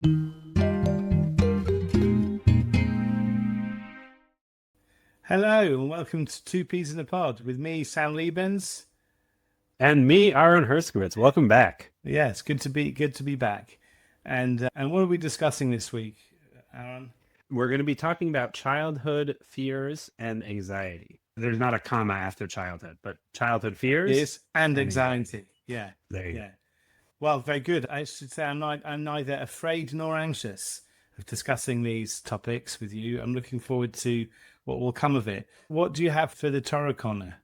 Hello and welcome to Two Peas in a Pod with me, Sam Liebens. And me, Aaron Herskowitz. Welcome back. Yeah, it's good to be back. And what are we discussing this week, Aaron? We're going to be talking about childhood fears and anxiety. There's not a comma after childhood, but childhood fears Yes, and and anxiety. anxiety. Yeah, There you go. yeah. Well, very good. I should say I'm neither afraid nor anxious of discussing these topics with you. I'm looking forward to what will come of it. What do you have for the Torah corner?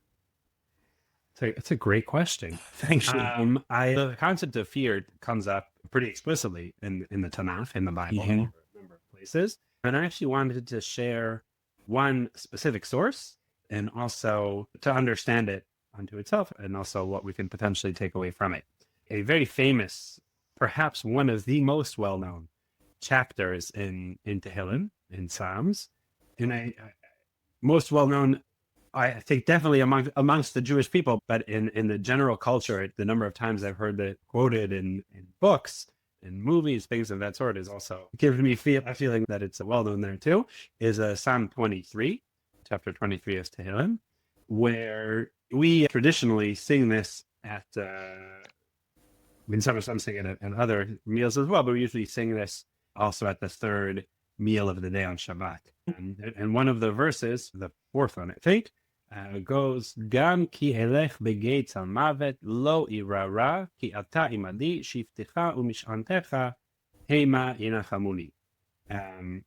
So it's a great question. Thank you. The concept of fear comes up pretty explicitly in the Tanakh, in the Bible, in a number of places. And I actually wanted to share one specific source and also to understand it unto itself and also what we can potentially take away from it. A very famous, perhaps one of the most well-known chapters in Tehillim, in Psalms, and most well-known, I think, definitely amongst the Jewish people, but in the general culture, the number of times I've heard that quoted in books, in movies, things of that sort is also giving me a feeling that it's well known there too, is Psalm 23, chapter 23 of Tehillim, where we traditionally sing this at, some sing it at other meals as well, but we usually sing this also at the third meal of the day on Shabbat. And one of the verses, the fourth one, I think, goes, Gam ki elech begates mavet lo irara ki ata imadi shiftecha umishantecha hema inachamuni.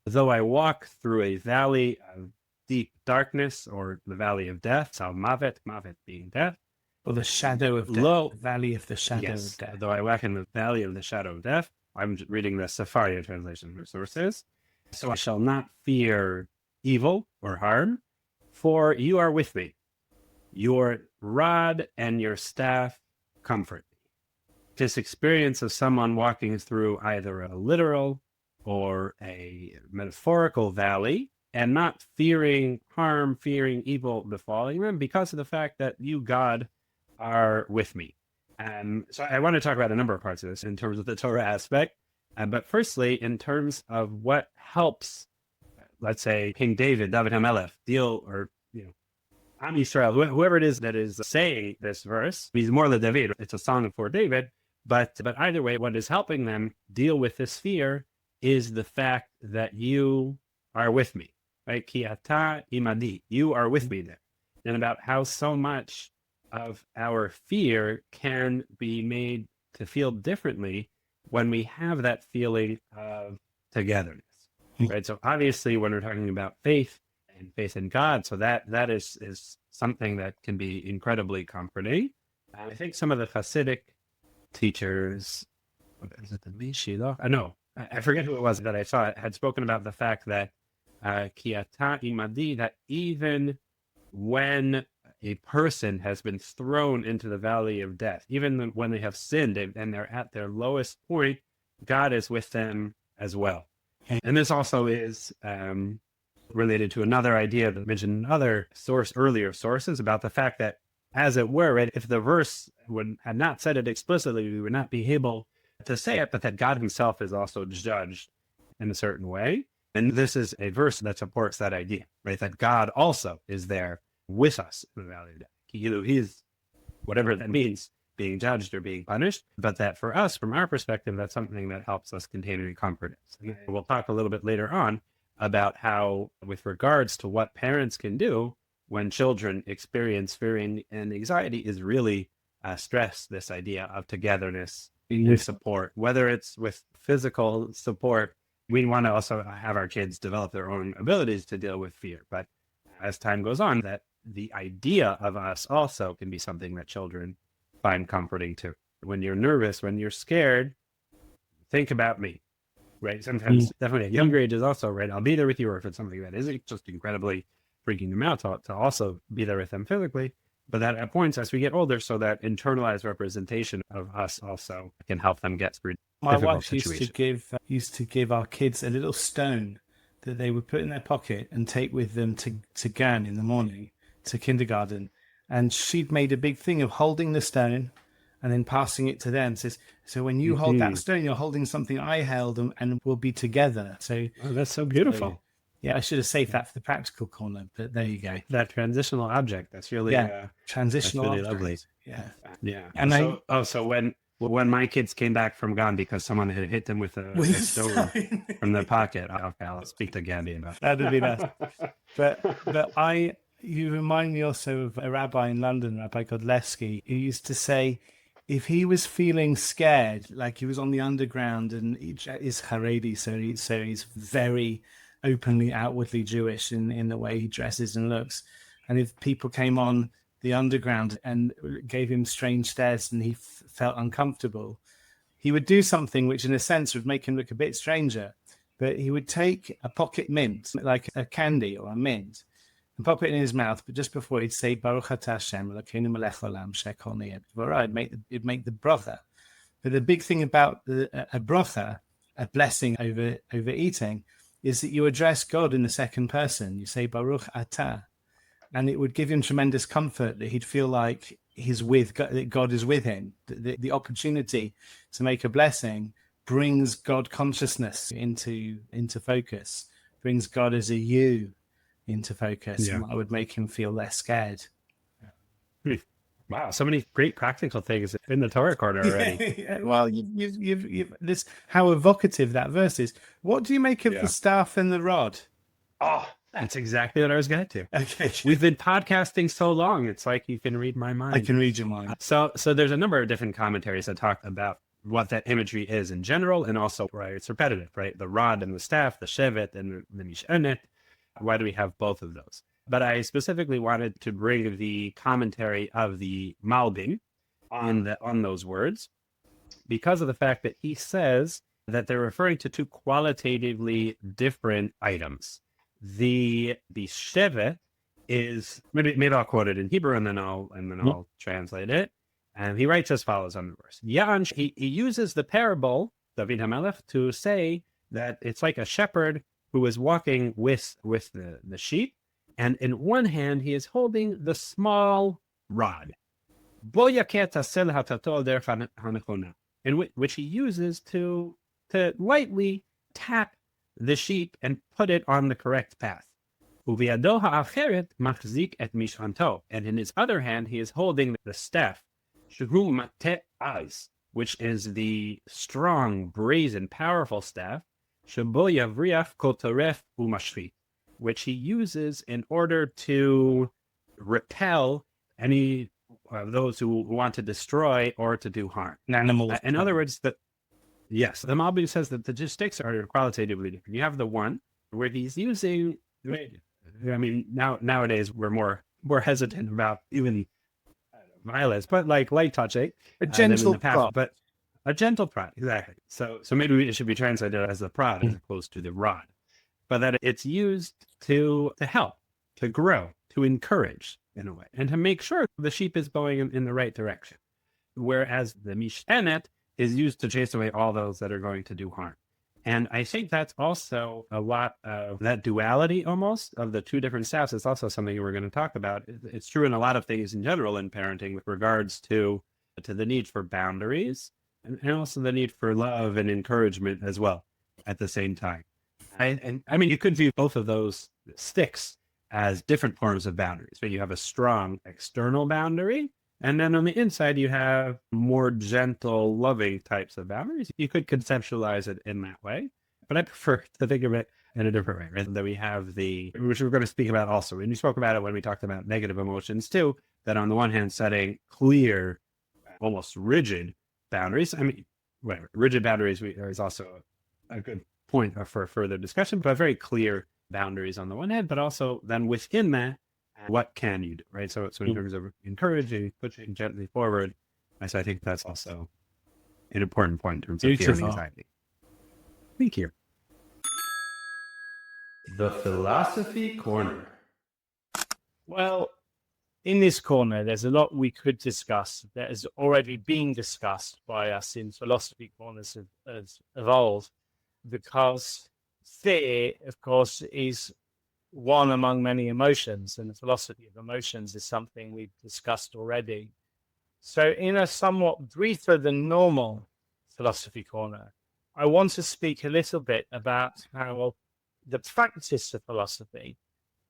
Though I walk through a valley of deep darkness, or the valley of death, so mavet being death, Or the shadow of death, lo, the valley of the shadow yes, of death. though I walk in the valley of the shadow of death, I'm reading the Sepharia translation of sources. So I shall not fear evil or harm, for you are with me. Your rod and your staff comfort me. This experience of someone walking through either a literal or a metaphorical valley and not fearing harm, fearing evil befalling them because of the fact that you, God, are with me. So I want to talk about a number of parts of this in terms of the Torah aspect. But firstly, in terms of what helps, let's say, King David HaMelech, Am Yisrael, whoever it is that is saying this verse, he's more the David, it's a song for David, but either way, what is helping them deal with this fear is the fact that you are with me, right? Ki ata imadi, you are with me there. And about how so much of our fear can be made to feel differently when we have that feeling of togetherness, right? So obviously, when we're talking about faith and faith in God, so that is something that can be incredibly comforting. I think some of the Hasidic teachers, is it the Mishna? No, I forget who it was that I saw had spoken about the fact that ki ata imadi, that even when a person has been thrown into the valley of death, even when they have sinned and they're at their lowest point, God is with them as well. And this also is related to another idea that mentioned in other earlier sources about the fact that, as it were, right, if the verse had not said it explicitly, we would not be able to say it, but that God himself is also judged in a certain way. And this is a verse that supports that idea, right? That God also is there with us in the valley of death. He is, whatever that means, being judged or being punished, but that for us, from our perspective, that's something that helps us continue to comfort us. And we'll talk a little bit later on about how, with regards to what parents can do when children experience fear and anxiety, is really stress this idea of togetherness and support, whether it's with physical support. We want to also have our kids develop their own abilities to deal with fear, but as time goes on, that the idea of us also can be something that children find comforting too. When you're nervous, when you're scared, think about me, right? Sometimes, definitely at younger ages also, right? I'll be there with you, or if it's something that isn't just incredibly freaking them out, to also be there with them physically. But that at points as we get older, so that internalized representation of us also can help them get through My difficult wife used situations. to give our kids a little stone that they would put in their pocket and take with them to GAN in the morning, to kindergarten. And she'd made a big thing of holding the stone and then passing it to them. Says, so when you hold that stone, you're holding something I held, and we'll be together. So that's so beautiful. So, yeah, I should have saved that for the practical corner, but there you go. That transitional object. That's really transitional that's really object. lovely. Yeah. And so when my kids came back from Gandhi because someone had hit them with a stone from their pocket, okay, I'll speak to Gandhi about that. That'd be nice. But you remind me also of a rabbi in London, Rabbi Godlewski, who used to say, if he was feeling scared, like he was on the underground, and he is Haredi, so he's very openly, outwardly Jewish in the way he dresses and looks. And if people came on the underground and gave him strange stares and he felt uncomfortable, he would do something which in a sense would make him look a bit stranger. But he would take a pocket mint, like a candy or a mint, and pop it in his mouth, but just before he'd say Baruch Atah Hashem Elokeinu melech haolam shekol niyeh b'dvaro, it'd make the bracha. But the big thing about a bracha, a blessing over eating, is that you address God in the second person. You say Baruch Atah, and it would give him tremendous comfort that he'd feel like he's with God, that God is with him. The opportunity to make a blessing brings God consciousness into focus, brings God as a you into focus, and that would make him feel less scared. Wow, so many great practical things in the Torah corner already. Well, you've this, how evocative that verse is. What do you make of the staff and the rod? Oh, that's exactly what I was getting to. Okay, we've been podcasting so long, it's like you can read my mind. I can read your mind. So there's a number of different commentaries that talk about what that imagery is in general, and also why it's repetitive, right? The rod and the staff, the shevet and the mish'anet. Why do we have both of those? But I specifically wanted to bring the commentary of the Malbim on those words because of the fact that he says that they're referring to two qualitatively different items. The shevet is, maybe I'll quote it in Hebrew and then I'll translate it. And he writes as follows on the verse. He uses the parable, David HaMelech, to say that it's like a shepherd who is walking with the sheep, and in one hand he is holding the small rod, in which he uses to lightly tap the sheep and put it on the correct path. And in his other hand he is holding the staff, which is the strong, brazen, powerful staff, which he uses in order to repel any of those who want to destroy or to do harm. In other words, the Malbim says that the sticks are qualitatively different. You have the one where he's using, I mean, nowadays we're more hesitant about even violence, but like light touching, a gentle prod. But a gentle prod, exactly. So maybe it should be translated as the prod as opposed to the rod, but that it's used to help, to grow, to encourage in a way, and to make sure the sheep is going in the right direction. Whereas the mish'anet is used to chase away all those that are going to do harm. And I think that's also a lot of that duality almost of the two different staffs. It's also something we're going to talk about. It's true in a lot of things in general in parenting with regards to the need for boundaries and also the need for love and encouragement as well at the same time. I mean, you could view both of those sticks as different forms of boundaries, but you have a strong external boundary. And then on the inside, you have more gentle, loving types of boundaries. You could conceptualize it in that way, but I prefer to think of it in a different way, right? That we have which we're going to speak about also. And we spoke about it when we talked about negative emotions too, that on the one hand, setting clear, almost rigid boundaries. I mean, whatever, rigid boundaries is also a good point for further discussion, but very clear boundaries on the one hand, but also then within that, what can you do, right? So in terms of encouraging, pushing gently forward, so I think that's also an important point in terms of fear and anxiety. Thank you. The Philosophy Corner. Well, in this corner, there's a lot we could discuss that has already been discussed by us in philosophy corners of old, because fear, of course, is one among many emotions, and the philosophy of emotions is something we've discussed already. So in a somewhat briefer than normal philosophy corner, I want to speak a little bit about how the practice of philosophy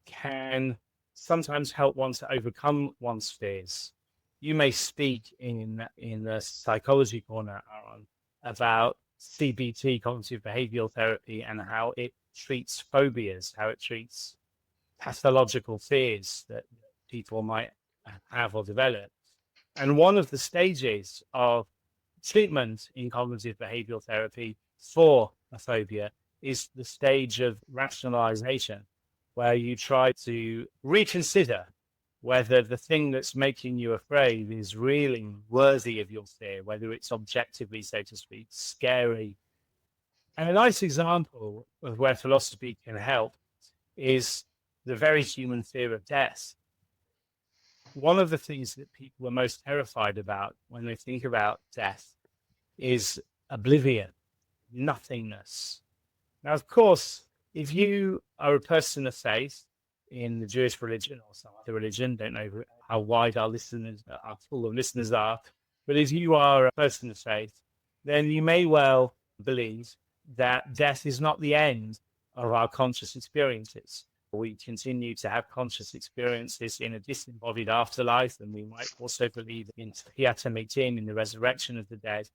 can sometimes help one to overcome one's fears. You may speak in the psychology corner, Aaron, about CBT, cognitive behavioral therapy, and how it treats phobias, how it treats pathological fears that people might have or develop. And one of the stages of treatment in cognitive behavioral therapy for a phobia is the stage of rationalization, where you try to reconsider whether the thing that's making you afraid is really worthy of your fear, whether it's objectively, so to speak, scary. And a nice example of where philosophy can help is the very human fear of death. One of the things that people are most terrified about when they think about death is oblivion, nothingness. Now, of course, if you are a person of faith in the Jewish religion or some other religion, don't know how wide our listeners, our pool of listeners are, but if you are a person of faith, then you may well believe that death is not the end of our conscious experiences. We continue to have conscious experiences in a disembodied afterlife, and we might also believe in Tchiat HaMetim, in the resurrection of the dead.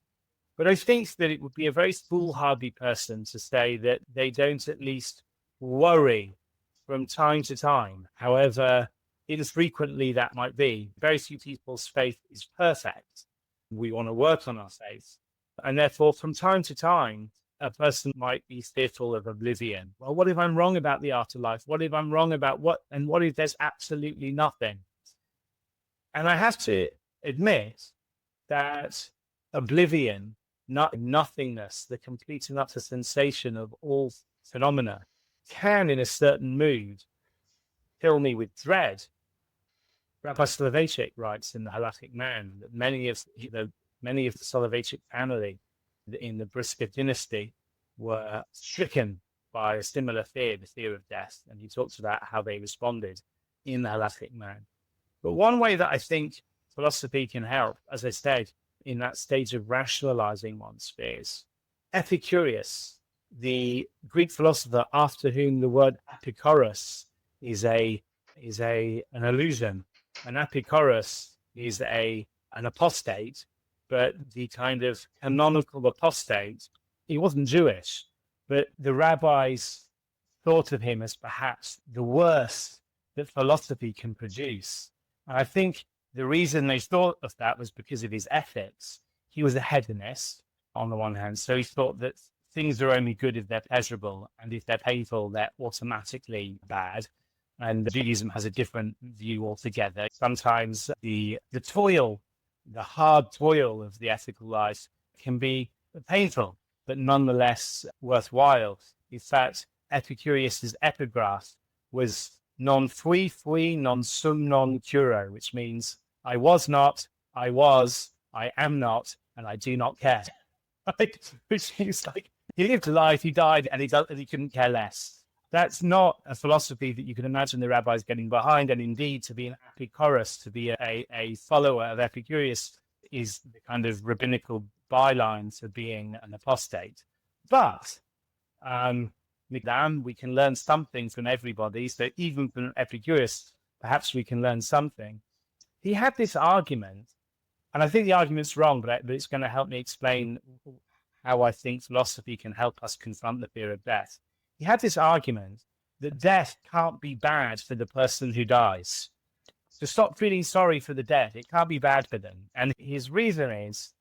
But I think that it would be a very foolhardy person to say that they don't at least worry from time to time, however infrequently that might be. Very few people's faith is perfect. We want to work on our faith. And therefore, from time to time, a person might be fearful of oblivion. Well, what if I'm wrong about the afterlife? What if I'm wrong about what? And what if there's absolutely nothing? And I have to admit that oblivion, nothingness, the complete and utter sensation of all phenomena, can, in a certain mood, fill me with dread. Rabbi Soloveitchik writes in the Halachic Man that many of the Soloveitchik family in the Brisker dynasty were stricken by a similar fear, the fear of death, and he talks about how they responded in the Halachic Man. But one way that I think philosophy can help, as I said, in that stage of rationalizing one's fears. Epicurus, the Greek philosopher after whom the word Epikuros is an allusion. An Epikuros is an apostate, but the kind of canonical apostate. He wasn't Jewish, but the rabbis thought of him as perhaps the worst that philosophy can produce. And I think the reason they thought of that was because of his ethics. He was a hedonist on the one hand, so he thought that things are only good if they're pleasurable, and if they're painful, they're automatically bad. And Judaism has a different view altogether. Sometimes the toil, the hard toil of the ethical life can be painful, but nonetheless worthwhile. In fact, Epicurus's epigraph was non fui, non sum, non curo, which means I was not, I was, I am not, and I do not care. Right? Which means like he lived a life, he died, and he couldn't care less. That's not a philosophy that you can imagine the rabbis getting behind. And indeed, to be an Epicurus, to be a follower of Epicurus, is the kind of rabbinical byline to being an apostate. But we can learn something from everybody. So even from Epicurus, perhaps we can learn something. He had this argument, and I think the argument's wrong, but it's going to help me explain how I think philosophy can help us confront the fear of death. He had this argument that death can't be bad for the person who dies. So stop feeling sorry for the dead. It can't be bad for them. And his reason is,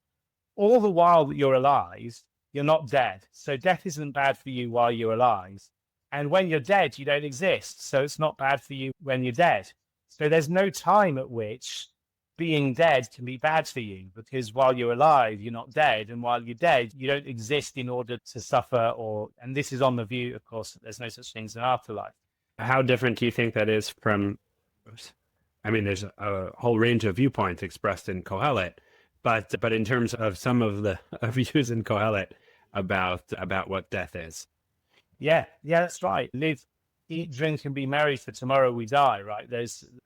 all the while that you're alive, you're not dead. So death isn't bad for you while you're alive. And when you're dead, you don't exist. So it's not bad for you when you're dead. So there's no time at which being dead can be bad for you, because while you're alive, you're not dead. And while you're dead, you don't exist in order to suffer and this is on the view, of course, that there's no such thing as an afterlife. How different do you think that is from, I mean, there's a whole range of viewpoints expressed in Kohelet, but in terms of some of the views in Kohelet about what death is. Yeah, that's right. Live eat, drink, and be merry, for tomorrow we die, right?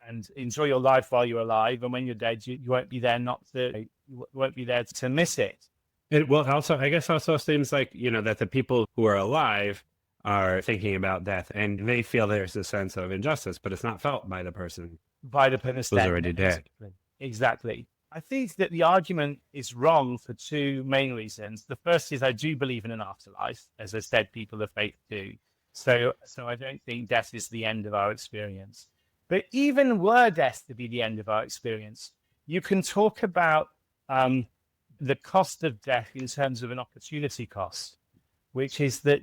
And enjoy your life while you're alive, and when you're dead, you won't be there you won't be there to miss it. It will also, I guess, also seems like, that the people who are alive are thinking about death, and they feel there's a sense of injustice, but it's not felt by the person By the person who's dead. already dead. Exactly. I think that the argument is wrong for two main reasons. The first is I do believe in an afterlife. As I said, people of faith do. So I don't think death is the end of our experience. But even were death to be the end of our experience, you can talk about the cost of death in terms of an opportunity cost, which is that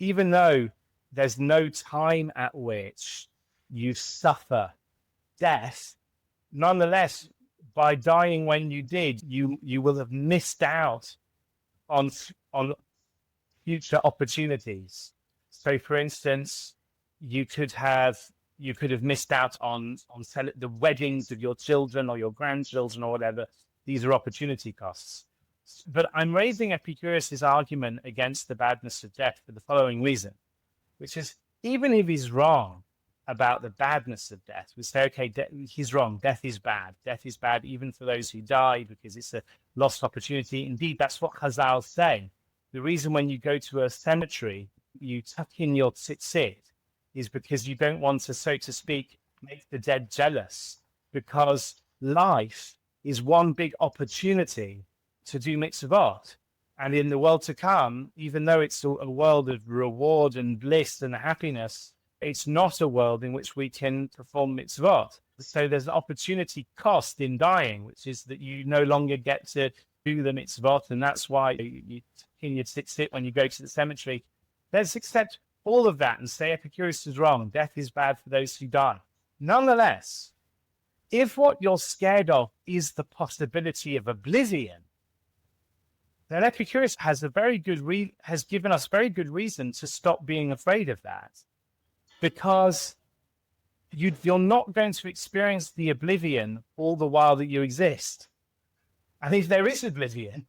even though there's no time at which you suffer death, nonetheless, by dying when you did, you will have missed out on future opportunities. So, for instance, you could have missed out on the weddings of your children or your grandchildren or whatever. These are opportunity costs. But I'm raising Epicurus' argument against the badness of death for the following reason, which is, even if he's wrong about the badness of death, we say, okay, he's wrong. Death is bad. Death is bad even for those who die because it's a lost opportunity. Indeed, that's what Chazal say. The reason when you go to a cemetery, you tuck in your tzitzit is because you don't want to, so to speak, make the dead jealous, because life is one big opportunity to do mitzvot. And in the world to come, even though it's a world of reward and bliss and happiness, it's not a world in which we can perform mitzvot. So there's an opportunity cost in dying, which is that you no longer get to do the mitzvot. And that's why you in your tzitzit when you go to the cemetery. Let's accept all of that and say Epicurus is wrong. Death is bad for those who die. Nonetheless, if what you're scared of is the possibility of oblivion, then Epicurus has given us very good reason to stop being afraid of that, because you're not going to experience the oblivion all the while that you exist. And if there is oblivion,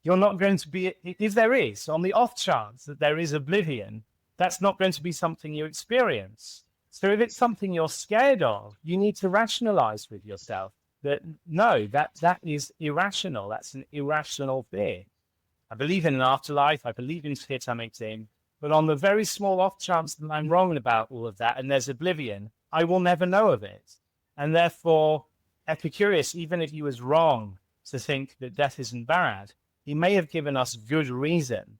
you're not going to be, if there is, on the off chance that there is oblivion, that's not going to be something you experience. So if it's something you're scared of, you need to rationalize with yourself that no, that is irrational. That's an irrational fear. I believe in an afterlife. I believe in Sfir Tameitim. But on the very small off chance that I'm wrong about all of that and there's oblivion, I will never know of it. And therefore, Epicurus, even if he was wrong to think that death isn't bad, he may have given us good reason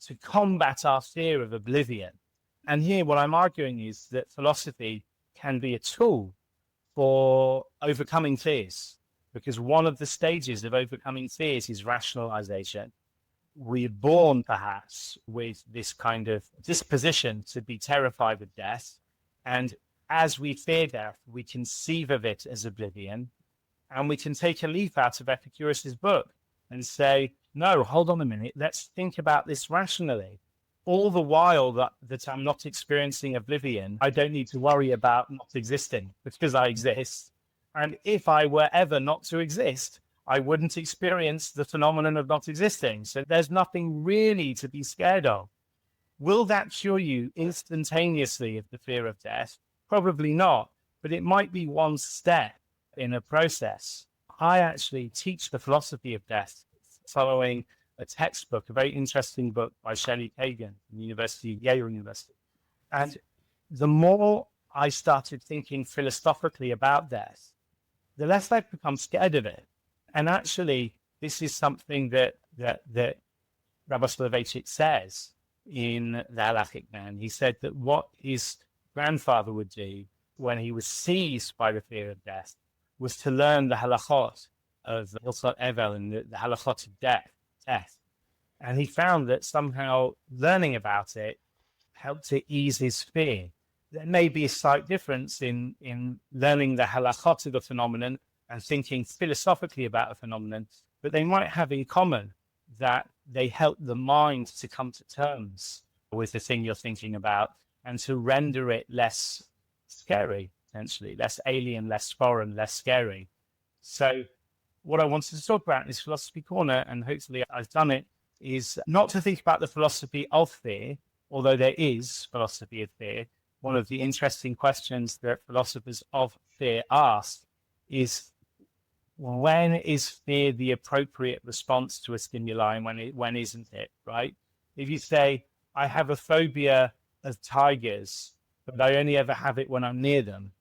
to combat our fear of oblivion. And here what I'm arguing is that philosophy can be a tool for overcoming fears, because one of the stages of overcoming fears is rationalization. We're born perhaps with this kind of disposition to be terrified of death. And as we fear death, we conceive of it as oblivion. And we can take a leaf out of Epicurus's book and say, no, hold on a minute. Let's think about this rationally. All the while that I'm not experiencing oblivion, I don't need to worry about not existing because I exist. And if I were ever not to exist, I wouldn't experience the phenomenon of not existing. So there's nothing really to be scared of. Will that cure you instantaneously of the fear of death? Probably not, but it might be one step in a process. I actually teach the philosophy of death following a textbook, a very interesting book by Shelley Kagan from Yale University. And the more I started thinking philosophically about death, the less I've become scared of it. And actually, this is something that Rabbi Soloveitchik says in The Halachic Man. He said that what his grandfather would do when he was seized by the fear of death was to learn the halachot of Hilchot Evel and the halachot of death. And he found that somehow learning about it helped to ease his fear. There may be a slight difference in learning the halachot of the phenomenon and thinking philosophically about a phenomenon, but they might have in common that they help the mind to come to terms with the thing you're thinking about and to render it less scary, essentially, less alien, less foreign, less scary. So what I wanted to talk about in this philosophy corner, and hopefully I've done it, is not to think about the philosophy of fear, although there is philosophy of fear, one of the interesting questions that philosophers of fear ask is, when is fear the appropriate response to a stimuli and when isn't it, right? If you say, I have a phobia of tigers, but I only ever have it when I'm near them,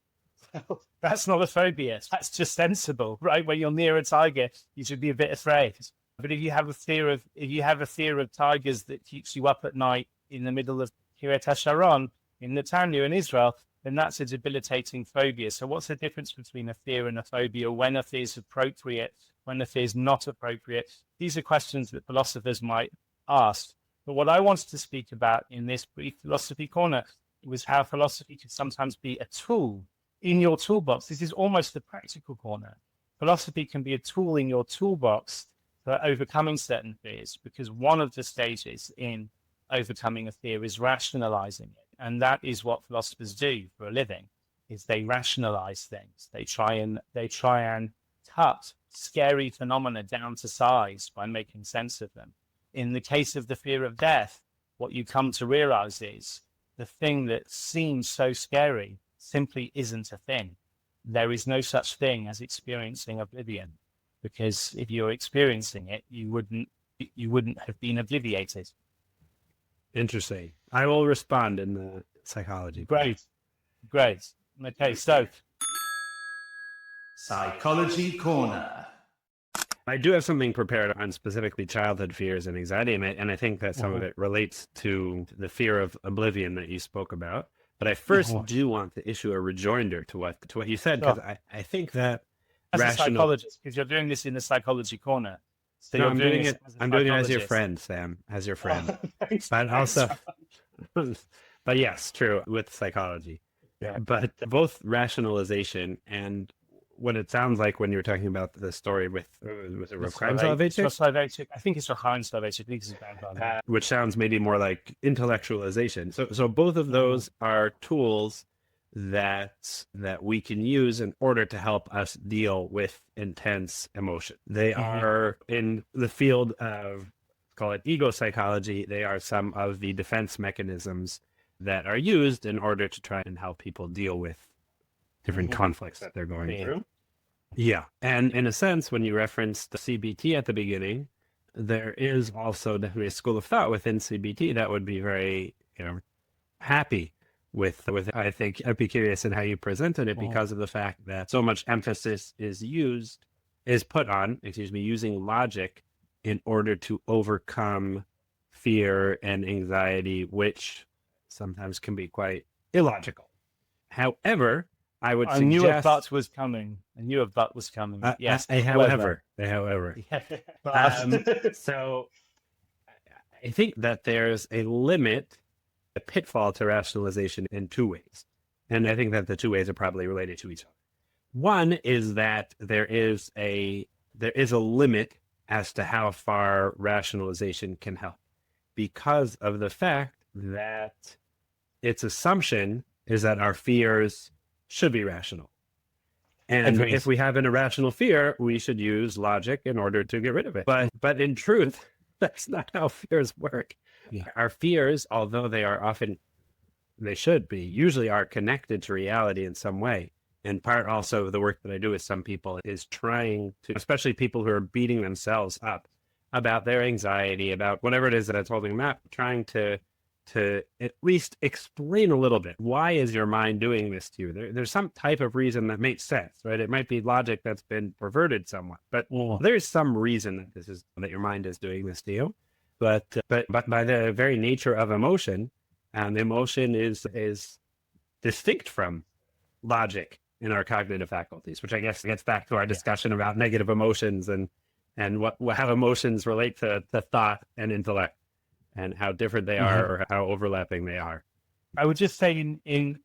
that's not a phobia. That's just sensible, right? When you're near a tiger, you should be a bit afraid. But if you have a fear of tigers that keeps you up at night in the middle of Kiryat HaSharon in Netanya in Israel, then that's a debilitating phobia. So what's the difference between a fear and a phobia? When a fear is appropriate, when a fear is not appropriate? These are questions that philosophers might ask. But what I wanted to speak about in this brief philosophy corner was how philosophy can sometimes be a tool in your toolbox. This is almost the practical corner. Philosophy can be a tool in your toolbox for overcoming certain fears, because one of the stages in overcoming a fear is rationalizing it. And that is what philosophers do for a living, is they rationalize things. They try and cut scary phenomena down to size by making sense of them. In the case of the fear of death, what you come to realize is the thing that seems so scary simply isn't a thing. There is no such thing as experiencing oblivion, because if you're experiencing it, you wouldn't have been obliviated. Interesting. I will respond in the psychology. Great. Okay, so Psychology Corner. I do have something prepared on specifically childhood fears and anxiety, and I think that some of it relates to the fear of oblivion that you spoke about. But I first do want to issue a rejoinder to what you said, because I think that as a psychologist, because you're doing this in the Psychology Corner. So no, you're I'm doing it. I'm doing it as your friend, Sam, as your friend. But also, but yes, true with psychology. Yeah. But both rationalization and what it sounds like when you were talking about the story with crime salvation. I think it's crime salvation. I think it's bad, which sounds maybe more like intellectualization. So both of those are tools that we can use in order to help us deal with intense emotion. They are in the field of, call it ego psychology. They are some of the defense mechanisms that are used in order to try and help people deal with different conflicts that they're going through. Yeah. And in a sense, when you referenced the CBT at the beginning, there is also definitely a school of thought within CBT that would be very, happy with I think I'd be curious in how you presented it, because of the fact that so much emphasis is put on using logic in order to overcome fear and anxiety, which sometimes can be quite illogical. However, I would suggest... I knew a but was coming. Yes. However. But. So I think that there's a limit, a pitfall to rationalization in two ways. And I think that the two ways are probably related to each other. One is that there is a limit as to how far rationalization can help, because of the fact that its assumption is that our fears should be rational. And if we have an irrational fear, we should use logic in order to get rid of it. But in truth, that's not how fears work. Yeah. Our fears, although they usually are connected to reality in some way. In part also the work that I do with some people is trying to, especially people who are beating themselves up about their anxiety, about whatever it is that's holding them up, trying to at least explain a little bit. Why is your mind doing this to you? There's some type of reason that makes sense, right? It might be logic that's been perverted somewhat, but there's some reason that your mind is doing this to you. But by the very nature of emotion, emotion is distinct from logic in our cognitive faculties, which I guess gets back to our discussion about negative emotions and how emotions relate to thought and intellect, and how different they are or how overlapping they are. I would just say in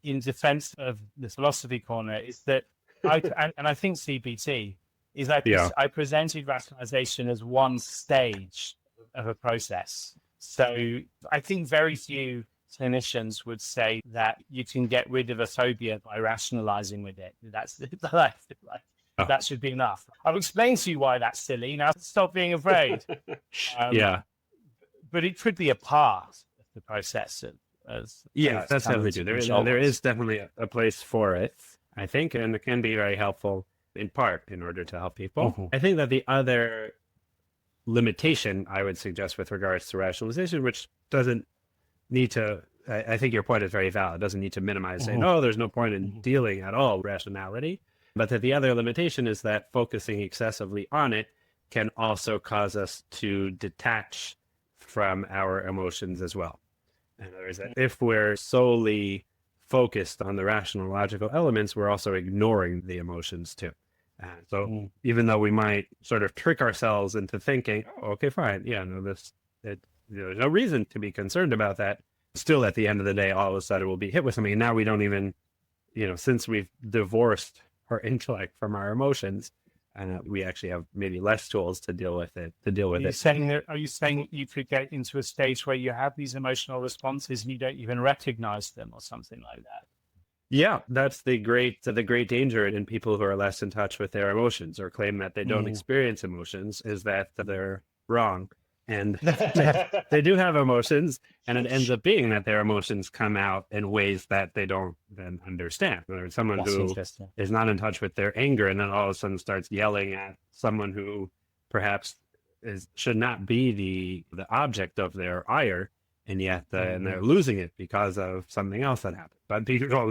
defense of the philosophy corner is that I think CBT is I presented rationalization as one stage of a process. So I think very few clinicians would say that you can get rid of a phobia by rationalizing with it. That should be enough. I'll explain to you why that's silly. Now stop being afraid. But it could be a part of the process Yeah, that's definitely talents true. and There results. is definitely a place for it, I think, and it can be very helpful in part in order to help people. Mhm. I think that the other limitation I would suggest with regards to rationalization, which doesn't need to, I think your point is very valid, doesn't need to minimize saying, Mhm. oh, there's no point in Mhm. dealing at all with rationality, but that the other limitation is that focusing excessively on it can also cause us to detach from our emotions as well. In other words, that if we're solely focused on the rational logical elements, we're also ignoring the emotions too. And so Mhm. even though we might sort of trick ourselves into thinking, oh, okay, fine, yeah, no, there's no reason to be concerned about that. Still, at the end of the day, all of a sudden we'll be hit with something. And now we don't even, since we've divorced our intellect from our emotions, and we actually have maybe less tools to deal with it. Are you saying you could get into a stage where you have these emotional responses and you don't even recognize them or something like that? Yeah, that's the great danger in people who are less in touch with their emotions or claim that they don't Mm. experience emotions is that they're wrong. And they do have emotions, and it ends up being that their emotions come out in ways that they don't then understand. There's someone That's who interesting. is not in touch with their anger and then all of a sudden starts yelling at someone who perhaps should not be the object of their ire, and yet and they're losing it because of something else that happened. But people,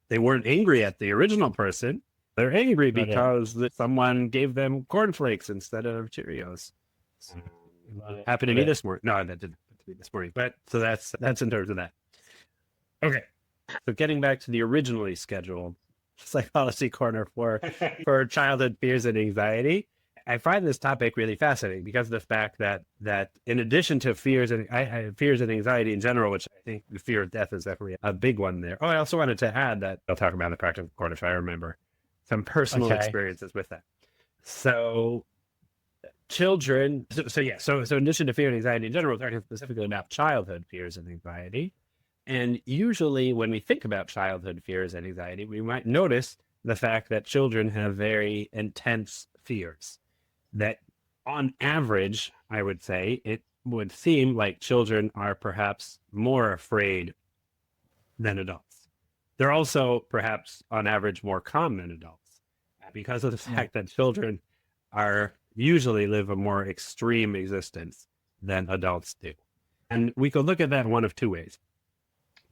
they weren't angry at the original person. They're angry Got it. because someone gave them cornflakes instead of Cheerios. Happened to me this morning. No, that didn't happen to me this morning. But so that's in terms of that. Okay. So getting back to the originally scheduled psychology corner for childhood fears and anxiety, I find this topic really fascinating because of the fact that in addition to fears and anxiety in general, which I think the fear of death is definitely a big one there. Oh, I also wanted to add that I'll talk about in the practical corner if I remember some personal Okay. experiences with that. So children, so in addition to fear and anxiety in general, we're talking specifically about childhood fears and anxiety. And usually when we think about childhood fears and anxiety, we might notice the fact that children have very intense fears. That on average, I would say, it would seem like children are perhaps more afraid than adults. They're also perhaps on average more calm than adults because of the fact that children are usually live a more extreme existence than adults do. And we could look at that one of two ways.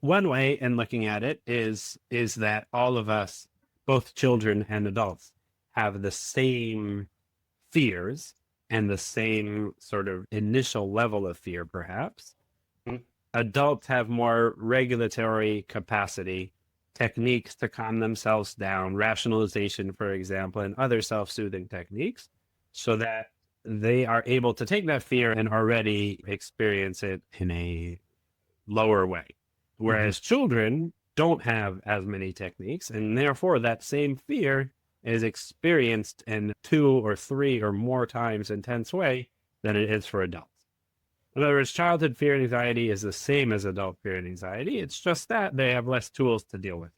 One way in looking at it is that all of us, both children and adults, have the same fears and the same sort of initial level of fear, perhaps. Adults have more regulatory capacity, techniques to calm themselves down, rationalization, for example, and other self-soothing techniques, so that they are able to take that fear and already experience it in a lower way. Whereas children don't have as many techniques, and therefore that same fear is experienced in 2 or 3 or more times intense way than it is for adults. In other words, childhood fear and anxiety is the same as adult fear and anxiety. It's just that they have less tools to deal with it.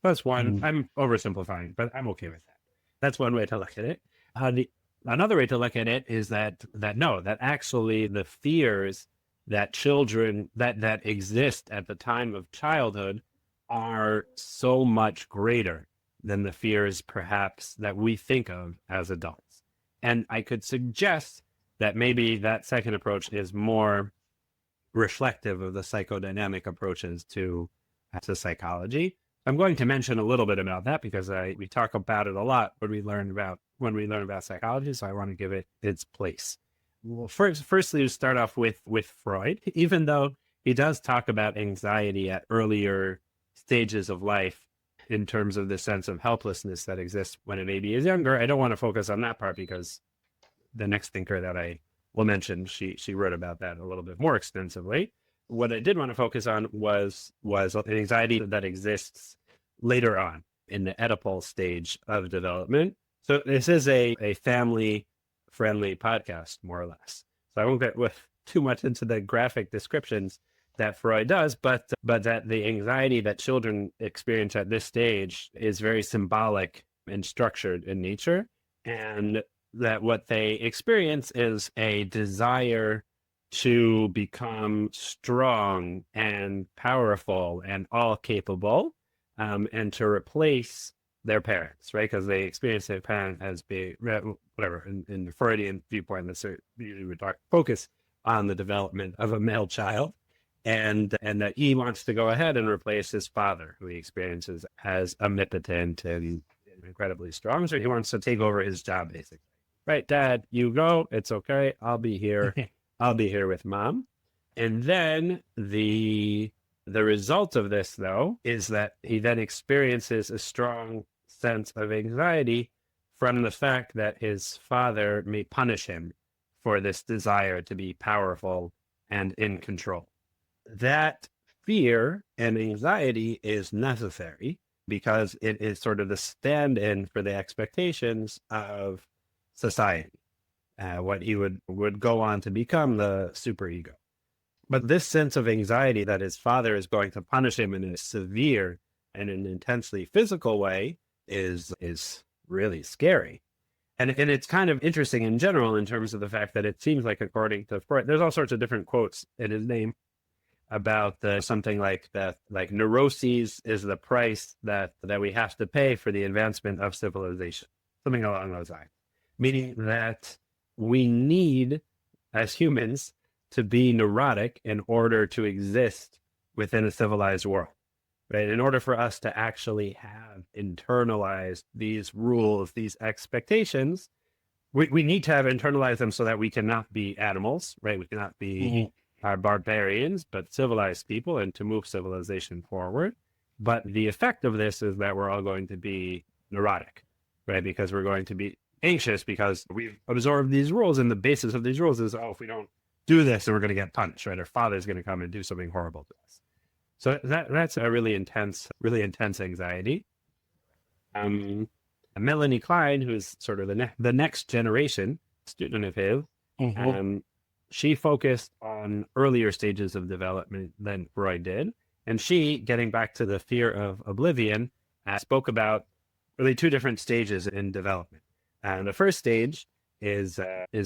That's one. I'm oversimplifying, but I'm okay with that. That's one way to look at it. Another way to look at it is that actually the fears that children that exist at the time of childhood are so much greater than the fears perhaps that we think of as adults. And I could suggest that maybe that second approach is more reflective of the psychodynamic approaches to psychology. I'm going to mention a little bit about that because we talk about it a lot when we learn about psychology. So I want to give it its place. Well, firstly, to start off with Freud, even though he does talk about anxiety at earlier stages of life in terms of the sense of helplessness that exists when a baby is younger, I don't want to focus on that part because the next thinker that I will mention, she wrote about that a little bit more extensively. What I did want to focus on was an anxiety that exists later on in the Oedipal stage of development. So this is a family-friendly podcast, more or less. So I won't get too much into the graphic descriptions that Freud does, but that the anxiety that children experience at this stage is very symbolic and structured in nature, and that what they experience is a desire to become strong and powerful and all capable, and to replace their parents, right? Because they experience their parent as being, whatever, in the Freudian viewpoint, that's usually we focus on the development of a male child, and that he wants to go ahead and replace his father, who he experiences as omnipotent and incredibly strong. So he wants to take over his job, basically. Right, Dad, you go. It's okay. I'll be here. I'll be here with Mom. And then the result of this, though, is that he then experiences a strong sense of anxiety from the fact that his father may punish him for this desire to be powerful and in control. That fear and anxiety is necessary because it is sort of the stand-in for the expectations of society, what he would go on to become the superego. But this sense of anxiety that his father is going to punish him in a severe and an intensely physical way is really scary. And it's kind of interesting in general in terms of the fact that it seems like, according to Freud, there's all sorts of different quotes in his name about something like that, like neuroses is the price that we have to pay for the advancement of civilization, something along those lines, meaning that we need, as humans, to be neurotic in order to exist within a civilized world, right? In order for us to actually have internalized these rules, these expectations, we need to have internalized them so that we cannot be animals, right? We cannot be barbarians, but civilized people, and to move civilization forward. But the effect of this is that we're all going to be neurotic, right? Because we're going to be anxious because we've absorbed these rules, and the basis of these rules is, oh, if we don't do this, then we're going to get punished, right? Our father's going to come and do something horrible to us. So that's a really intense anxiety. Melanie Klein, who's sort of the next generation student of his, she focused on earlier stages of development than Freud did. And she, getting back to the fear of oblivion, spoke about really two different stages in development. And the first stage is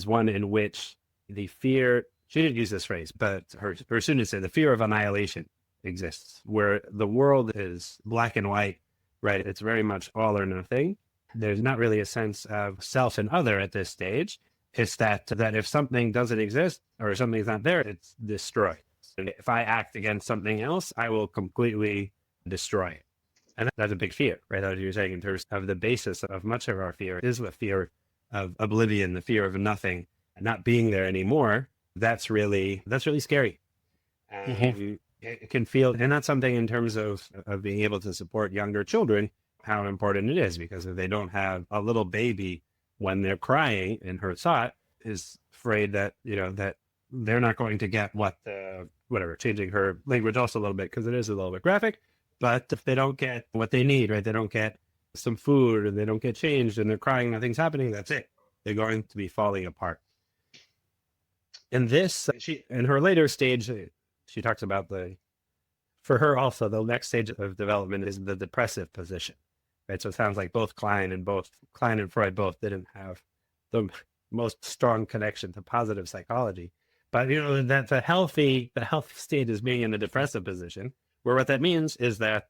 one in which the fear, she didn't use this phrase, but her students said the fear of annihilation exists, where the world is black and white, right? It's very much all or nothing. There's not really a sense of self and other at this stage. It's that if something doesn't exist or something's not there, it's destroyed. And if I act against something else, I will completely destroy it. And that's a big fear, right? As you're saying, in terms of the basis of much of our fear is the fear of oblivion, the fear of nothing, and not being there anymore. That's really scary. It can feel, and that's something in terms of being able to support younger children, how important it is, because if they don't have a little baby when they're crying, and her thought is afraid that, that they're not going to get whatever, changing her language also a little bit because it is a little bit graphic, but if they don't get what they need, right, they don't get some food and they don't get changed and they're crying, nothing's happening, that's it. They're going to be falling apart. And this, in her later stage, she talks about for her also, the next stage of development is the depressive position, right? So it sounds like both Klein and Freud both didn't have the most strong connection to positive psychology. But, that the healthy state is being in the depressive position, where what that means is that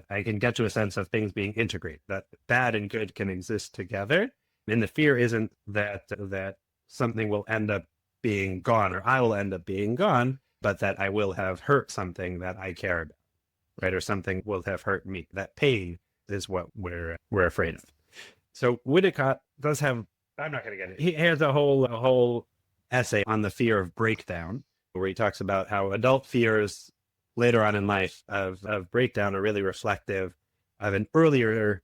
I can get to a sense of things being integrated, that bad and good can exist together. And the fear isn't that something will end up being gone or I will end up being gone, but that I will have hurt something that I care about, right? Or something will have hurt me. That pain is what we're afraid of. So Winnicott does have, I'm not going to get it. He has a whole essay on the fear of breakdown, where he talks about how adult fears later on in life of breakdown are really reflective of an earlier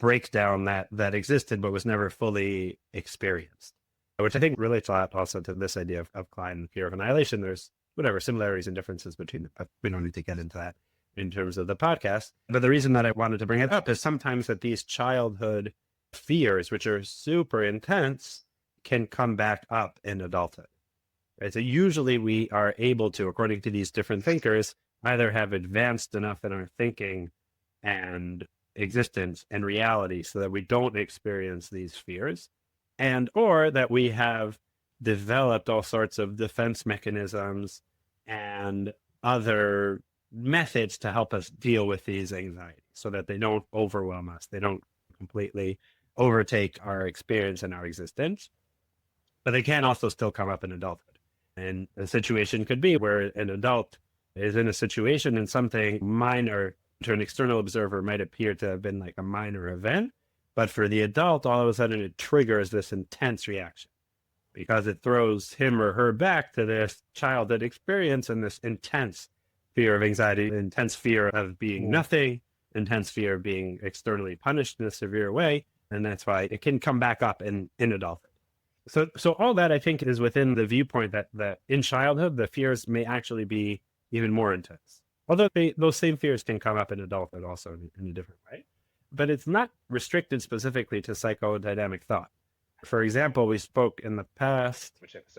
breakdown that existed but was never fully experienced, which I think relates a lot also to this idea of Klein and fear of annihilation. There's similarities and differences between them, but we don't need to get into that in terms of the podcast. But the reason that I wanted to bring it up is sometimes that these childhood fears, which are super intense, can come back up in adulthood. Right? So usually we are able to, according to these different thinkers, either have advanced enough in our thinking and existence and reality so that we don't experience these fears, and or that we have developed all sorts of defense mechanisms and other methods to help us deal with these anxieties so that they don't overwhelm us. They don't completely overtake our experience and our existence, but they can also still come up in adulthood. And a situation could be where an adult is in a situation and something minor to an external observer might appear to have been like a minor event, but for the adult, all of a sudden it triggers this intense reaction because it throws him or her back to this childhood experience and this intense fear of anxiety, intense fear of being nothing, intense fear of being externally punished in a severe way. And that's why it can come back up in adulthood. So all that I think is within the viewpoint that in childhood, the fears may actually be even more intense. Although those same fears can come up in adulthood also in a different way. But it's not restricted specifically to psychodynamic thought. For example, we spoke in the past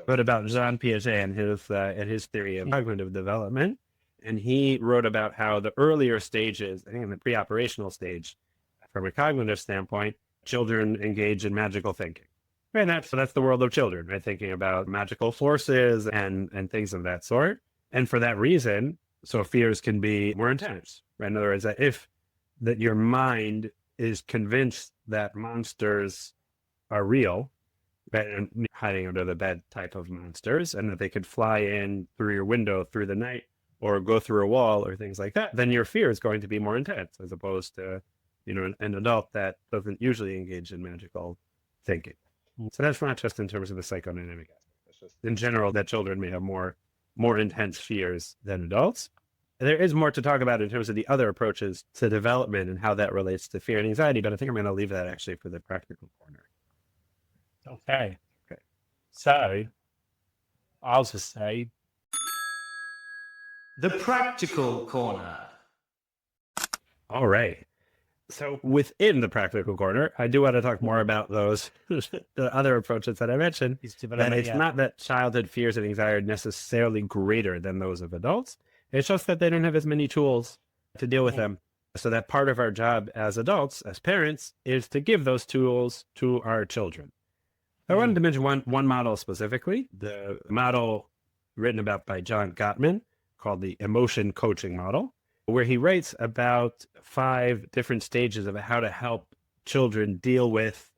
but about Jean Piaget and his theory of cognitive development. And he wrote about how the earlier stages, I think in the pre-operational stage, from a cognitive standpoint, children engage in magical thinking. Right, that's the world of children, right? Thinking about magical forces and things of that sort. And for that reason, so fears can be more intense, right? In other words, that your mind is convinced that monsters are real, right? And hiding under the bed type of monsters, and that they could fly in through your window through the night or go through a wall or things like that, then your fear is going to be more intense as opposed to, an adult that doesn't usually engage in magical thinking. So that's not just in terms of the psychodynamic aspect. That's just in general that children may have more intense fears than adults. And there is more to talk about in terms of the other approaches to development and how that relates to fear and anxiety, but I think I'm going to leave that actually for the practical corner. Okay. So I'll just say The practical corner. All right. So within the practical corner, I do want to talk more about those, the other approaches that I mentioned. That it's not that childhood fears and anxiety are necessarily greater than those of adults. It's just that they don't have as many tools to deal with them. So that part of our job as adults, as parents, is to give those tools to our children. I wanted to mention one model specifically, the model written about by John Gottman called the emotion coaching model, where he writes about 5 different stages of how to help children deal with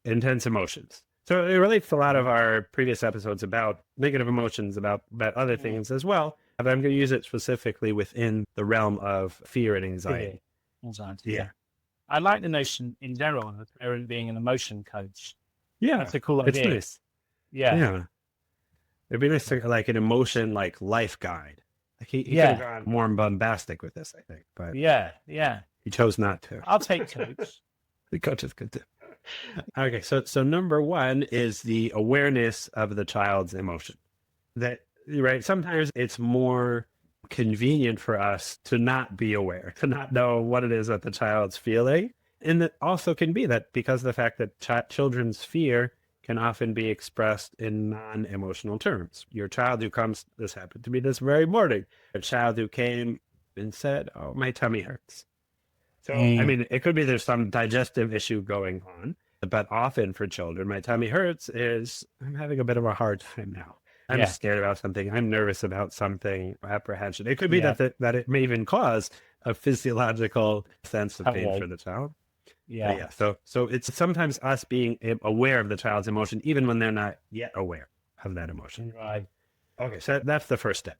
intense emotions. So it relates to a lot of our previous episodes about negative emotions, about other things as well. But I'm going to use it specifically within the realm of fear and anxiety. Yeah. I like the notion in general of a parent being an emotion coach. Yeah. That's a cool It's idea. nice. Yeah. It'd be nice to like an emotion like life guide. Like he could have gone more bombastic with this, I think. But Yeah. he chose not to. I'll take coach. The coach is good too. Okay, so number 1 is the awareness of the child's emotion. That right, sometimes it's more convenient for us to not be aware, to not know what it is that the child's feeling. And that also can be that because of the fact that children's fear can often be expressed in non-emotional terms. Your child who comes, this happened to me this very morning, a child who came and said, "Oh, my tummy hurts." So, I mean, it could be there's some digestive issue going on, but often for children, my tummy hurts is, I'm having a bit of a hard time now. I'm scared about something. I'm nervous about something, apprehension. It could be that it may even cause a physiological sense of pain for the child. So it's sometimes us being aware of the child's emotion, even when they're not yet aware of that emotion. Right. Okay, so that's the first step.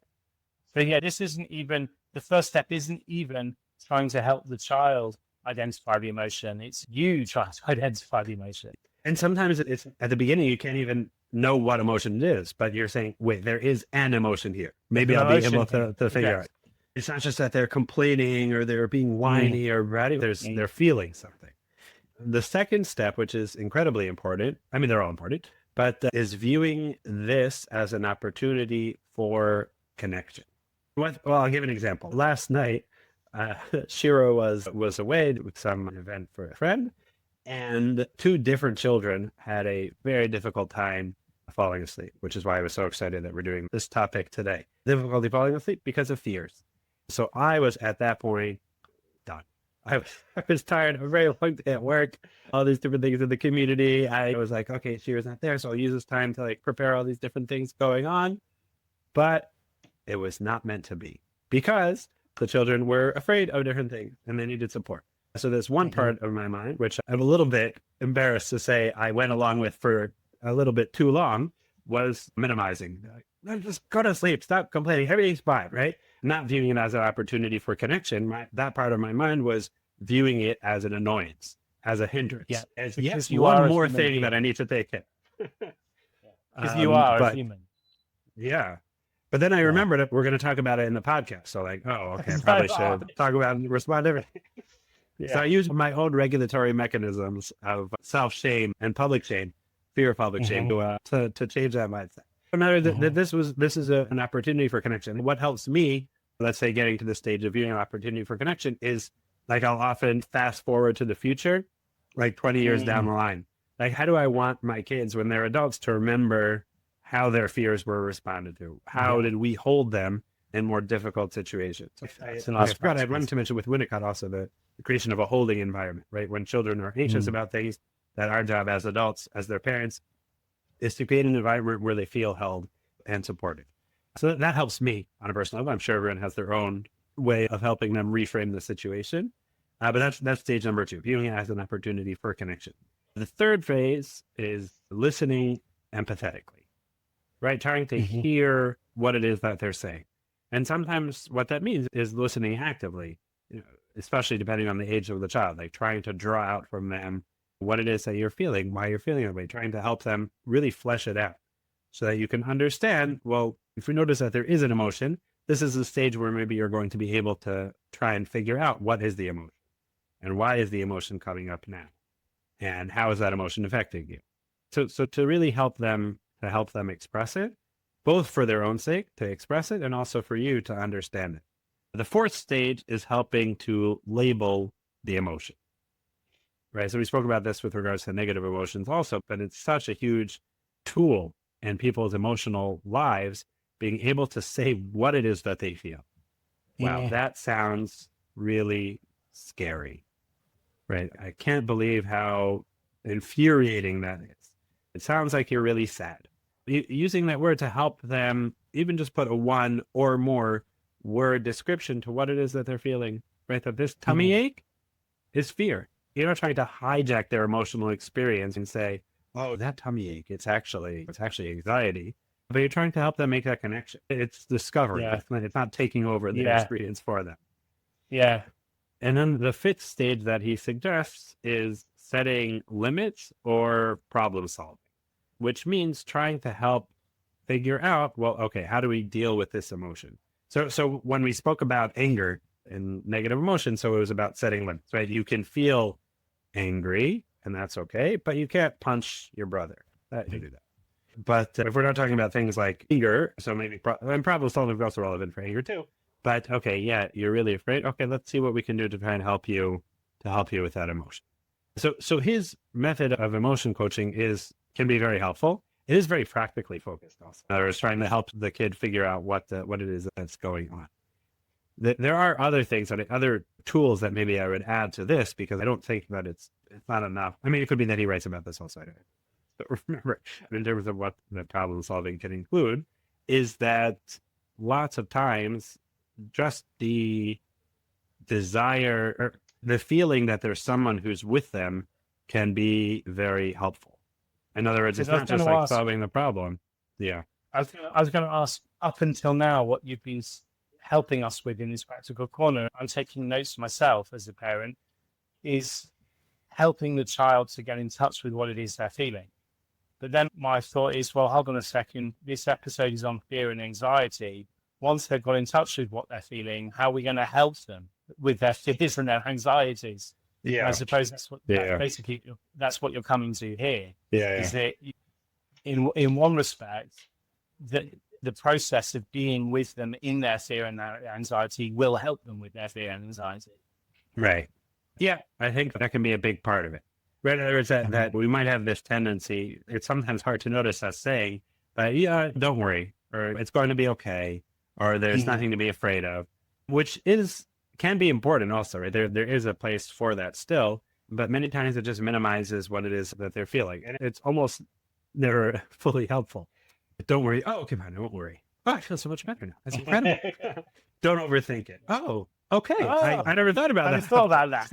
So this isn't even, the first step isn't even trying to help the child identify the emotion. It's you trying to identify the emotion. And sometimes it's at the beginning, you can't even know what emotion it is, but you're saying, wait, there is an emotion here. Maybe I'll be able to figure out. It's not just that they're complaining or they're being whiny or bratty. They're feeling something. The second step, which is incredibly important, I mean, they're all important, but is viewing this as an opportunity for connection. Well, I'll give an example. Last night, Shiro was away with some event for a friend, and 2 different children had a very difficult time falling asleep, which is why I was so excited that we're doing this topic today. Difficulty falling asleep because of fears. So I was at that point done. I was tired. A very long day at work, all these different things in the community. I was like, okay, she was not there. So I'll use this time to like prepare all these different things going on. But it was not meant to be because the children were afraid of different things and they needed support. So there's one part of my mind, which I'm a little bit embarrassed to say I went along with for a little bit too long, was minimizing. Like, just go to sleep, stop complaining, everything's fine, right? Not viewing it as an opportunity for connection. That part of my mind was viewing it as an annoyance, as a hindrance, Yeah, as because yes, you one are a more human thing being. that I need to take care. Because you are a But human. yeah. But then I remembered it. We're going to talk about it in the podcast. So like, oh, okay, I probably should talk about and respond to everything. So I use my own regulatory mechanisms of self-shame and public shame, fear of public shame, to change that mindset. Another that this is an opportunity for connection. What helps me, let's say, getting to the stage of viewing an opportunity for connection is like I'll often fast forward to the future, like 20 years down the line. Like, how do I want my kids when they're adults to remember how their fears were responded to? How did we hold them in more difficult situations? I forgot I had one to mention with Winnicott also the creation of a holding environment, right? When children are anxious about things, that our job as adults, as their parents, is to create an environment where they feel held and supported. So that helps me on a personal level. I'm sure everyone has their own way of helping them reframe the situation. But that's stage number 2, viewing it as an opportunity for connection. The third phase is listening empathetically, right? Trying to hear what it is that they're saying. And sometimes what that means is listening actively, especially depending on the age of the child, like trying to draw out from them what it is that you're feeling, why you're feeling that way, trying to help them really flesh it out so that you can understand, well, if we notice that there is an emotion, this is the stage where maybe you're going to be able to try and figure out what is the emotion and why is the emotion coming up now and how is that emotion affecting you. So to really help them express it, both for their own sake to express it and also for you to understand it. The fourth stage is helping to label the emotion, right? So we spoke about this with regards to negative emotions also, but it's such a huge tool in people's emotional lives, being able to say what it is that they feel. Wow, that sounds really scary, right? I can't believe how infuriating that is. It sounds like you're really sad. Using that word to help them even just put a one or more word description to what it is that they're feeling, right? That this tummy ache is fear. You're not trying to hijack their emotional experience and say, oh, that tummy ache, it's actually anxiety. But you're trying to help them make that connection. It's discovery. Yeah. It's not taking over their experience for them. Yeah. And then the fifth stage that he suggests is setting limits or problem solving, which means trying to help figure out, well, okay, how do we deal with this emotion? So when we spoke about anger and negative emotion, so it was about setting limits, right? You can feel angry and that's okay, but you can't punch your brother. You do that. But if we're not talking about things like anger, so maybe and problem solving is also relevant for anger too. But okay, yeah, you're really afraid. Okay, let's see what we can do to try and help you with that emotion. So his method of emotion coaching can be very helpful. It is very practically focused also. In other words, trying to help the kid figure out what it is that's going on. There are other things, other tools that maybe I would add to this because I don't think that it's not enough. I mean, it could be that he writes about this also. But remember, in terms of what the problem solving can include, is that lots of times just the desire or the feeling that there's someone who's with them can be very helpful. In other words, it's not just like solving the problem. Yeah. I was going to ask, up until now, what you've been helping us with in this practical corner, I'm taking notes myself as a parent, is helping the child to get in touch with what it is they're feeling. But then my thought is, well, hold on a second. This episode is on fear and anxiety. Once they've got in touch with what they're feeling, how are we going to help them with their fears and their anxieties? Yeah. I suppose that's what that's what you're coming to here. Yeah. Is that in one respect, that the process of being with them in their fear and their anxiety will help them with their fear and anxiety. Right. Yeah, I think that can be a big part of it. Right. In other words, that we might have this tendency, it's sometimes hard to notice us saying, but yeah, don't worry, or it's going to be okay, or there's nothing to be afraid of, which can be important also, right? There is a place for that still, but many times it just minimizes what it is that they're feeling. And it's almost never fully helpful. But don't worry. Oh, okay, fine. I won't worry. Oh, I feel so much better now. That's incredible. Don't overthink it. Oh, okay. I never thought about I that. just thought about that.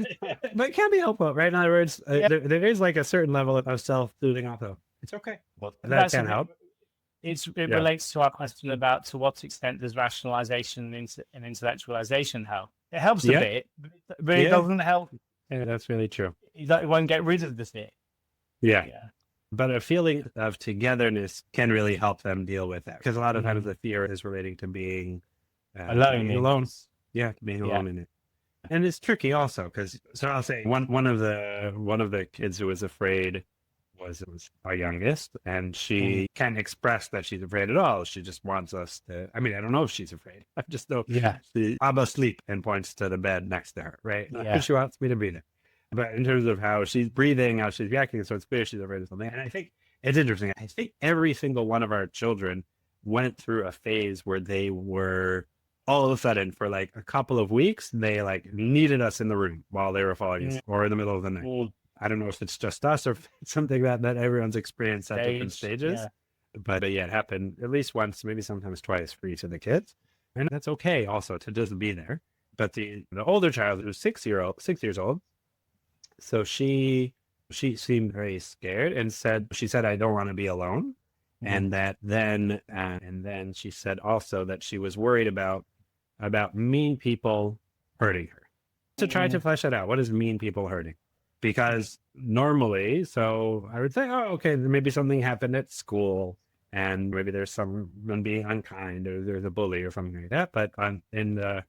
But it can be helpful, right? In other words, there is like a certain level of self-soothing also. It's okay. Well, That can help. It relates to our question about to what extent does rationalization and intellectualization help. It helps a bit, but it doesn't help. Yeah, that's really true. It won't get rid of the fear. Yeah. But a feeling of togetherness can really help them deal with that. Because a lot of times the fear is relating to being alone. Yeah, being alone in it. And it's tricky also because, so I'll say one of the kids who was afraid was our youngest, and she can't express that she's afraid at all. She just wants us to, I mean, I don't know if she's afraid. I just know Abba sleep and points to the bed next to her, right? Yeah. She wants me to be there. But in terms of how she's breathing, how she's reacting, so it's clear she's afraid of something. And I think it's interesting. I think every single one of our children went through a phase where they were all of a sudden for like a couple of weeks, they like needed us in the room while they were falling asleep or in the middle of the night. I don't know if it's just us or if it's something that everyone's experienced at different stages. But yeah, it happened at least once, maybe sometimes twice for each of the kids. And that's okay also to just be there. But the older child who's 6 years old, so she seemed very scared and she said, I don't want to be alone. And then she said also that she was worried about mean people hurting her. To try to flesh it out, what is mean people hurting? Because normally, so I would say, oh, okay, maybe something happened at school and maybe there's someone being unkind or there's a bully or something like that. But in the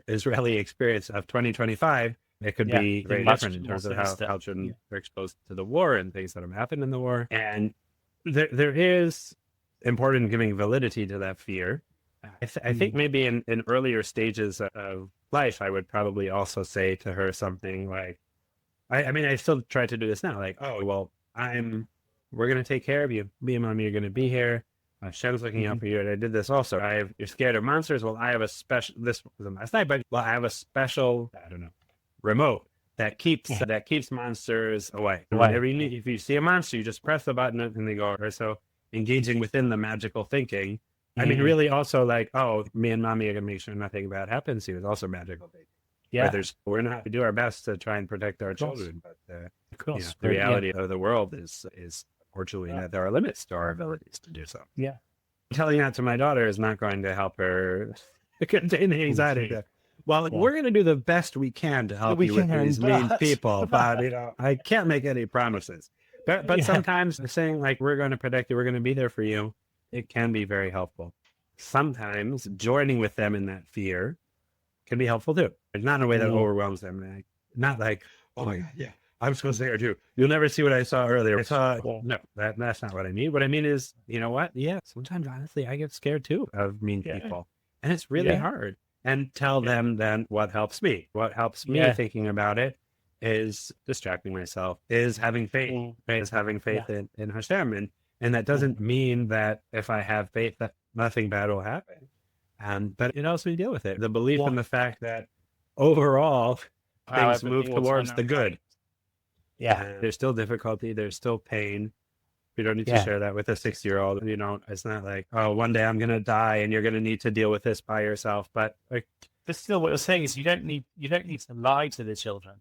Israeli experience of 2025, it could be very different in terms of how children are exposed to the war and things that have happened in the war. And there is important giving validity to that fear. I think maybe in earlier stages of life, I would probably also say to her something like, I mean, I still try to do this now. Like, oh, well, we're going to take care of you. Me and mommy are going to be here. Shem's looking out for you. And I did this also. You're scared of monsters. Well, I have a special, this wasn't last night, but I have a special, I don't know, remote that keeps monsters away. Whenever if you see a monster, you just press the button and they go over. So engaging within the magical thinking. I mean, really also like, oh, me and mommy are going to make sure nothing bad happens to you. It's also magical thinking. Yeah. We're not to do our best to try and protect our children, but the reality of the world is unfortunately that there are limits to our abilities to do so. Yeah. Telling that to my daughter is not going to help her contain the anxiety. Well, we're going to do the best we can to help you with these mean people, but I can't make any promises. But sometimes saying like, we're going to protect you, we're going to be there for you, it can be very helpful. Sometimes joining with them in that fear can be helpful too. It's not in a way that overwhelms them. Not like, oh my God, yeah, I'm supposed to there too. You'll never see what I saw earlier. No, that's not what I mean. What I mean is, you know what? Yeah, sometimes honestly, I get scared too of mean people. And it's really hard. And tell them then what helps me. What helps me thinking about it is distracting myself, is having faith, is having faith in Hashem. And that doesn't mean that if I have faith that nothing bad will happen. But it also deal with it. The belief in the fact that overall things move towards the good. There's still difficulty. There's still pain. You don't need to share that with a 6-year-old. It's not like, oh, one day I'm going to die and you're going to need to deal with this by yourself. But still what you're saying is you don't need to lie to the children.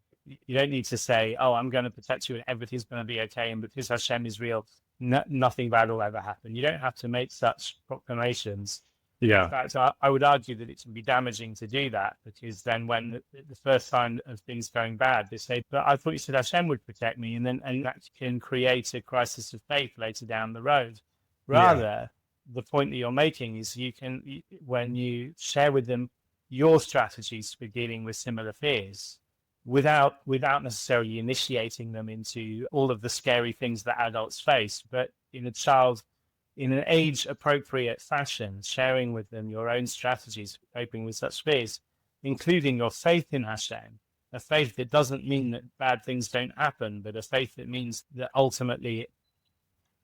You don't need to say, oh, I'm going to protect you and everything's going to be okay. And because Hashem is real, nothing bad will ever happen. You don't have to make such proclamations. Yeah. In fact, I would argue that it can be damaging to do that, because then when the first sign of things going bad, they say, but I thought you said Hashem would protect me. And that can create a crisis of faith later down the road. Rather, the point that you're making is when you share with them your strategies for dealing with similar fears, without necessarily initiating them into all of the scary things that adults face, but in an age-appropriate fashion, sharing with them your own strategies for coping with such fears, including your faith in Hashem, a faith that doesn't mean that bad things don't happen, but a faith that means that ultimately,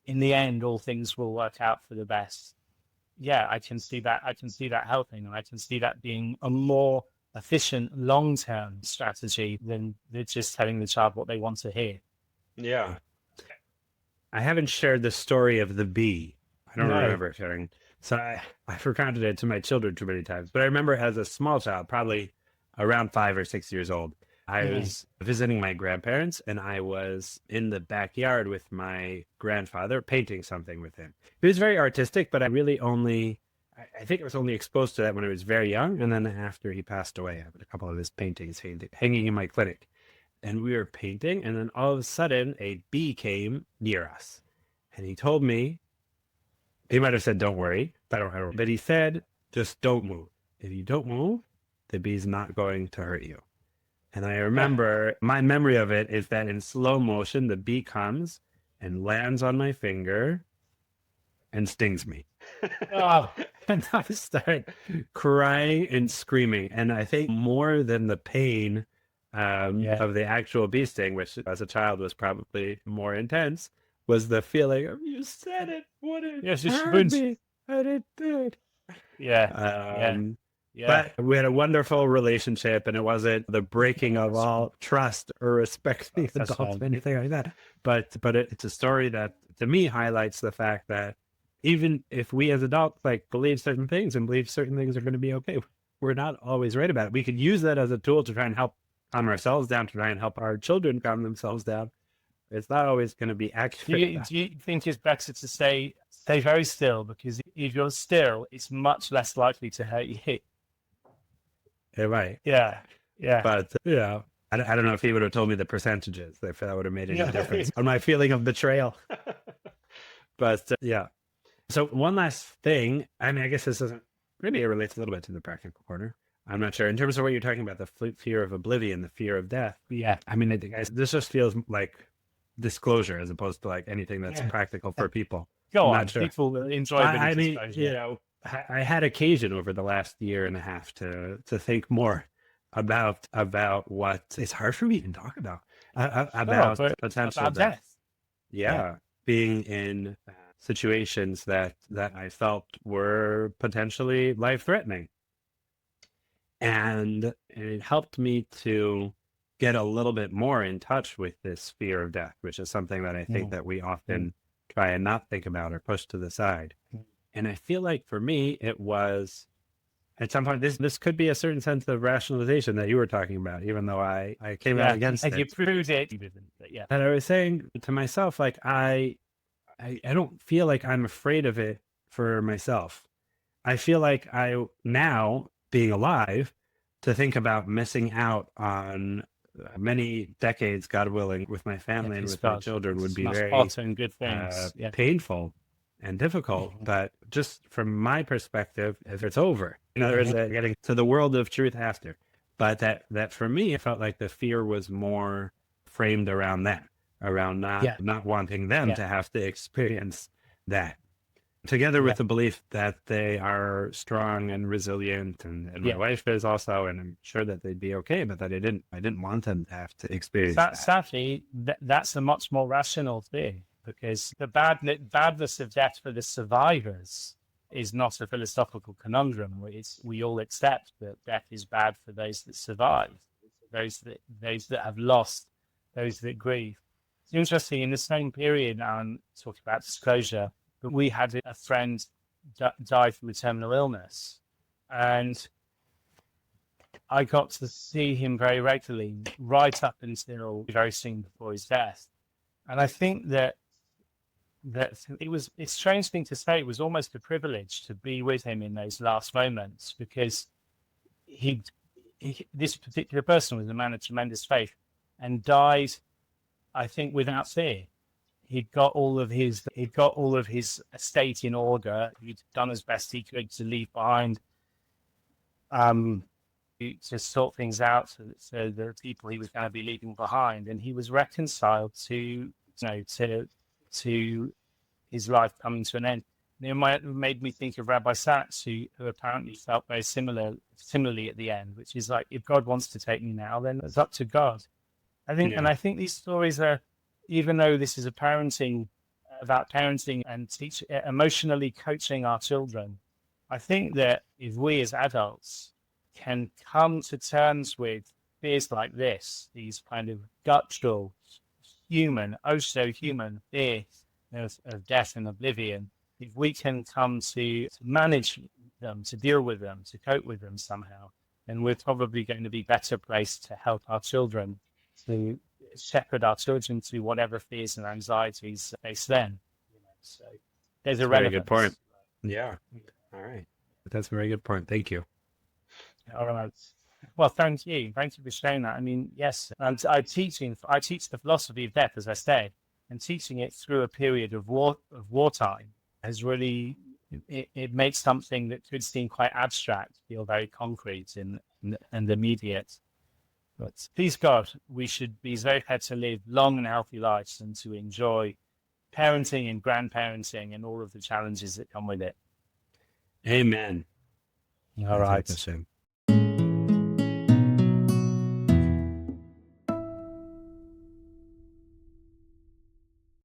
in the end, all things will work out for the best. Yeah, I can see that helping, and I can see that being a more efficient long-term strategy than just telling the child what they want to hear. Yeah. I haven't shared the story of the bee. I don't No. remember sharing. So I've recounted it to my children too many times. But I remember as a small child, probably around 5 or 6 years old, I was visiting my grandparents, and I was in the backyard with my grandfather painting something with him. He was very artistic, but I really only, I think I was only exposed to that when I was very young. And then after he passed away, I have a couple of his paintings hanging in my clinic. And we were painting, and then all of a sudden, a bee came near us. And he told me, he might have said, don't worry, but he said, just don't move. If you don't move, the bee's not going to hurt you. And I remember my memory of it is that in slow motion, the bee comes and lands on my finger and stings me. Oh, And I start crying and screaming. And I think more than the pain of the actual bee sting, which as a child was probably more intense, was the feeling of, you said it wouldn't hurt me, but it did. But we had a wonderful relationship, and it wasn't the breaking of all trust or respect for the adults or anything like that. But it's a story that, to me, highlights the fact that even if we as adults believe certain things and believe certain things are going to be okay, we're not always right about it. We could use that as a tool to try and help calm ourselves down, to try and help our children calm themselves down. It's not always going to be accurate. Do you think it's better to stay very still? Because if you're still, it's much less likely to hurt you. Yeah, right. Yeah. But I don't know if he would have told me the percentages, if that would have made any difference on my feeling of betrayal. But so one last thing. I mean, I guess this doesn't, maybe it relates a little bit to the practical corner. I'm not sure. In terms of what you're talking about, the fear of oblivion, the fear of death. Yeah. I mean, this just feels like disclosure as opposed to anything that's practical for people. Go on. Sure. People enjoy it. I mean, I had occasion over the last year and a half to think more about what it's hard for me to talk about potential death. Being in situations that I felt were potentially life-threatening. And it helped me to get a little bit more in touch with this fear of death, which is something that I think that we often try and not think about or push to the side. And I feel like for me, it was at some point, this could be a certain sense of rationalization that you were talking about, even though I came out against it. You proved it. And I was saying to myself, I don't feel like I'm afraid of it for myself. I feel like now, being alive, to think about missing out on many decades, God willing, with my family and with my children would be very good things. Painful and difficult. But just from my perspective, if it's over, there is getting to the world of truth after. But that for me, it felt like the fear was more framed around that, around not wanting them to have to experience that. Together with the belief that they are strong and resilient, and my wife is also, and I'm sure that they'd be okay, but that I didn't want them to have to experience that. Sadly, that's a much more rational thing, because the badness of death for the survivors is not a philosophical conundrum. We all accept that death is bad for those that survive, those that have lost, those that grieve. It's interesting, in the same period, talking about disclosure, but we had a friend die from a terminal illness, and I got to see him very regularly, right up until very soon before his death. And I think that it's a strange thing to say. It was almost a privilege to be with him in those last moments, because this particular person was a man of tremendous faith and died, I think, without fear. He'd got all of his estate in order. He'd done as best he could to leave behind, to sort things out, so the people he was going to be leaving behind, and he was reconciled to his life coming to an end. And it made me think of Rabbi Sachs, who apparently felt very similarly at the end, which is like, if God wants to take me now, then it's up to God. And I think these stories are, even though this is about parenting and emotionally coaching our children, I think that if we as adults can come to terms with fears like this, these kind of guttural, human, oh so human fears of death and oblivion, if we can come to manage them, to deal with them, to cope with them somehow, then we're probably going to be better placed to help our children, to shepherd our children through whatever fears and anxieties face then. So there's a Very good point. relevance. Yeah. All right. That's a very good point. Thank you. All right. Well, thank you. Thank you for sharing that. I mean, yes, and I teach the philosophy of death, as I say, and teaching it through a period of wartime has really, it makes something that could seem quite abstract feel very concrete and immediate. But please God, we should be very prepared to live long and healthy lives and to enjoy parenting and grandparenting and all of the challenges that come with it. Amen. All right. That's him.